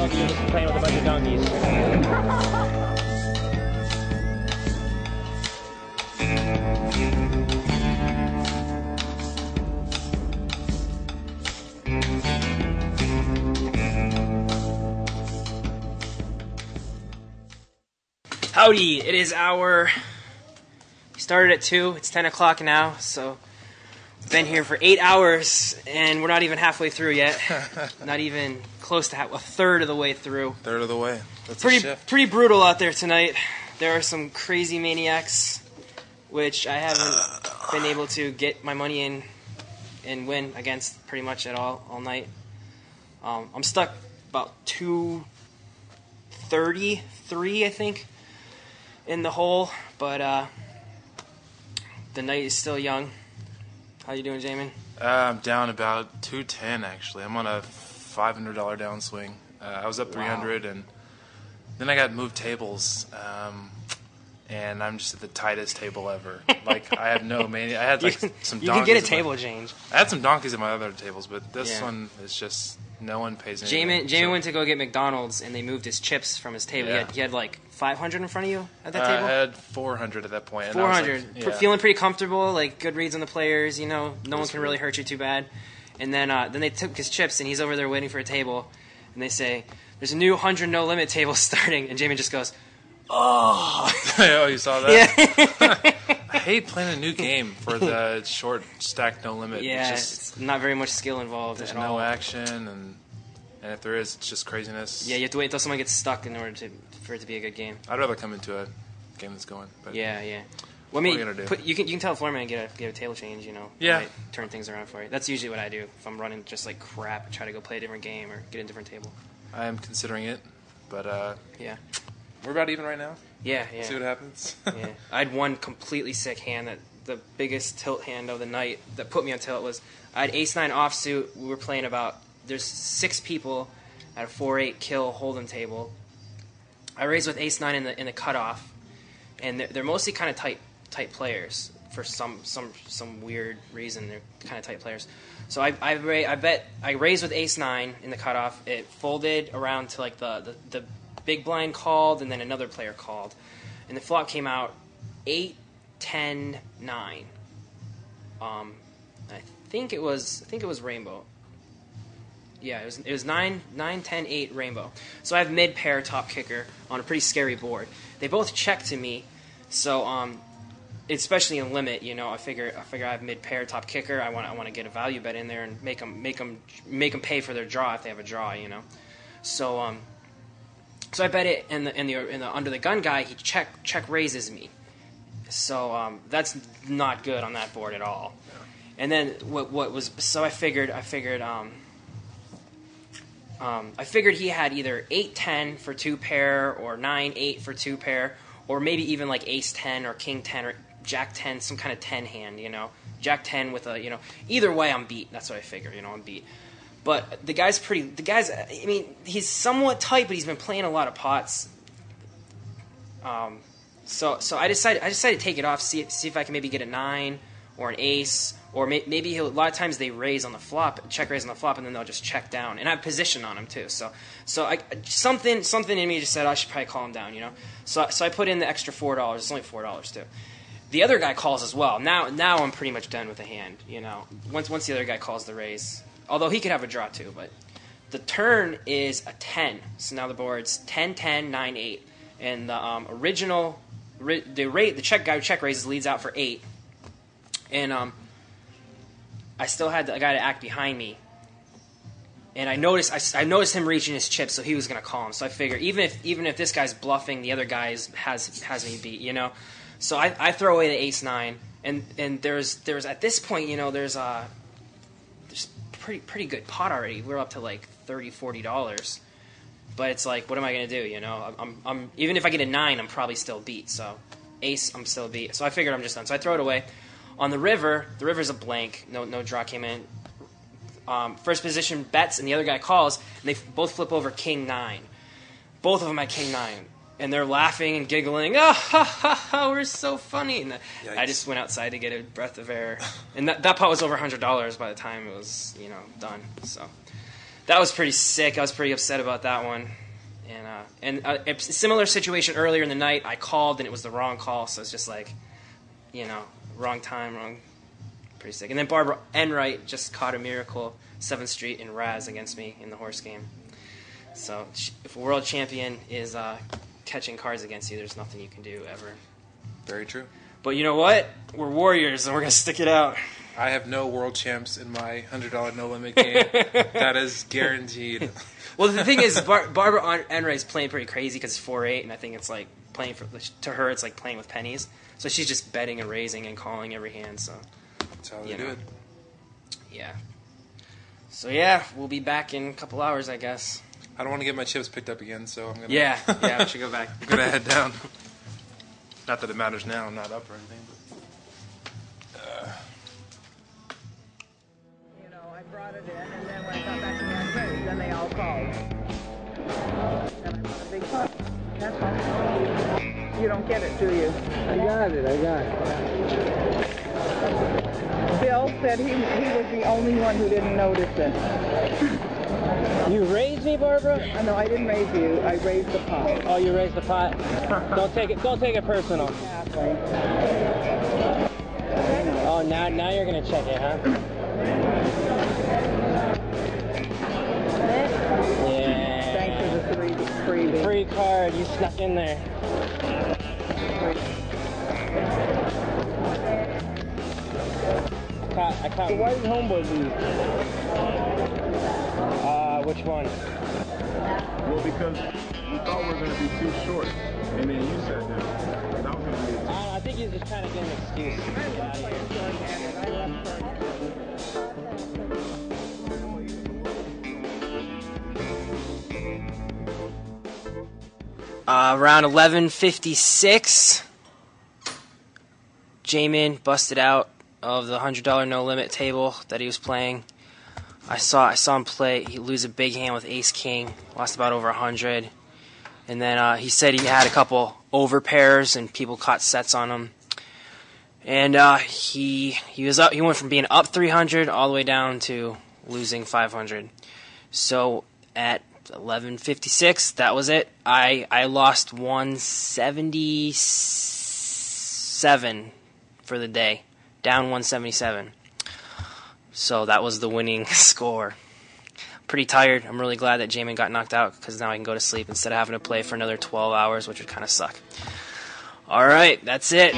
while he's just playing with a bunch of donkeys. Howdy, it is we started at 2, it's 10 o'clock now, so we've been here for 8 hours, and we're not even halfway through yet. Not even close to a third of the way through. Third of the way. That's pretty brutal out there tonight. There are some crazy maniacs, which I haven't been able to get my money in and win against pretty much at all night. I'm stuck about 233, I think, in the hole, but the night is still young. How you doing, Jamin? I'm down about 210 actually. I'm on a $500 downswing. I was up 300, and then I got moved tables, and I'm just at the tightest table ever. Like I have no mania. I had like some. You can get a table change. I had some donkeys at my other tables, but this one is just no one pays anything. Jamin went to go get McDonald's, and they moved his chips from his table. Yeah. He had like 500 in front of you at that table? I had 400 at that point. 400. Like, Feeling pretty comfortable, like good reads on the players, you know, no one can really hurt you too bad. And then they took his chips, and he's over there waiting for a table, and they say, there's a new 100 no-limit table starting, and Jamin just goes, oh. Oh, you saw that? Yeah. I hate playing a new game for the short stack no limit. Yeah, it's not very much skill involved there's at no all. action, and if there is, it's just craziness. Yeah, you have to wait until someone gets stuck in order for it to be a good game. I'd rather come into a game that's going. But Yeah. Well, I what mean, are you gonna do? you can tell the floor man get a table change, you know. Yeah. Might turn things around for you. That's usually what I do if I'm running just like crap. I try to go play a different game or get a different table. I am considering it, but Yeah. we're about even right now. Yeah. See what happens. Yeah. I had one completely sick hand that the biggest tilt hand of the night that put me on tilt was I had ace-9 offsuit. We were playing there's 6 people at a 4-8 kill hold'em table. I raised with ace-9 in the cutoff, and they're mostly kind of tight players for some weird reason. They're kind of tight players. So I raised with ace-9 in the cutoff. It folded around to like the big blind called, and then another player called, and the flop came out 8, 10, 9. I think it was rainbow. Yeah, it was 9, 10, 8 rainbow. So I have mid pair top kicker on a pretty scary board. They both check to me, so especially in limit, you know, I figure I have mid pair top kicker. I want to get a value bet in there and make them pay for their draw if they have a draw, you know. So I bet it, and the under the gun guy, he check raises me. So that's not good on that board at all. Yeah. And then I figured he had either 8-10 for 2 pair or 9-8 for 2 pair, or maybe even like ace-10 or king-10 or jack-10, some kind of 10 hand, you know. Jack-10 with a, you know. Either way, I'm beat. That's what I figure, you know, I'm beat. But the guy's, I mean, he's somewhat tight, but he's been playing a lot of pots. So I decided to take it off, see if I can maybe get a 9 or an ace, or maybe a lot of times they raise on the flop, check raise on the flop, and then they'll just check down. And I have position on him too, so something in me just said I should probably call him down, you know. So I put in the extra $4. It's only $4 too. The other guy calls as well. Now I'm pretty much done with the hand, you know. Once the other guy calls the raise, although he could have a draw too, but the turn is a 10. So now the board's 10, 10, 9, 8, and the the check guy who check raises leads out for 8, and I still had the guy to act behind me, and I noticed him reaching his chips, so he was going to call him. So I figured even if this guy's bluffing, the other guy has me beat, you know. So I throw away the ace-9, and there's at this point, you know, there's pretty good pot already. We're up to like $30-$40. But it's like, what am I going to do, you know? I'm even if I get a 9, I'm probably still beat. So ace, I'm still beat. So I figured I'm just done. So I throw it away. On the river's a blank. No draw came in. First position bets, and the other guy calls, and they both flip over king 9. Both of them had king 9. And they're laughing and giggling. Oh, ha, ha, ha, we're so funny. And I just went outside to get a breath of air. And that pot was over $100 by the time it was, you know, done. that was pretty sick. I was pretty upset about that one. And a similar situation earlier in the night, I called and it was the wrong call, so it's just like, wrong time, wrong. Pretty sick. And then Barbara Enright just caught a miracle 7th Street in Raz against me in the horse game. So if a world champion is catching cards against you, there's nothing you can do ever. Very true. But you know what? We're warriors, and we're going to stick it out. I have no world champs in my $100 no limit game. That is guaranteed. Well, the thing is, Barbara Enright's playing pretty crazy because it's 4-8, and I think it's like playing to her, it's like playing with pennies. So she's just betting and raising and calling every hand. So that's how they do it. Yeah. So yeah, we'll be back in a couple hours, I guess. I don't want to get my chips picked up again, so I'm gonna. Yeah, we should go back. I'm gonna head down. Not that it matters now. I'm not up or anything. I brought it in, and then when I got back to my friends, then they all called. And I bought a big pot. That's all. You don't get it, do you? I got it. Bill said he was the only one who didn't notice it. You raised me, Barbara? No, I didn't raise you. I raised the pot. Oh, you raised the pot? Don't take it personal. Halfway. Oh, now you're gonna check it, huh? Yeah. Thanks for the freebie. Free card, you snuck in there. I caught. So why did Homeboy leave? Which one? Well, because we thought we were going to be too short, and then you sat down. And I was going to be I think he's just trying to get an excuse. Get out of here. Around 11:56, Jamin busted out of the $100 no limit table that he was playing. I saw him play. He lose a big hand with Ace King, lost about over 100, and then he said he had a couple over pairs and people caught sets on him. And he was up. He went from being up 300 all the way down to losing 500. So at 11:56, that was it. I lost 177 for the day, down 177. So that was the winning score. Pretty tired. I'm really glad that Jamin got knocked out because now I can go to sleep instead of having to play for another 12 hours, which would kind of suck. All right, that's it.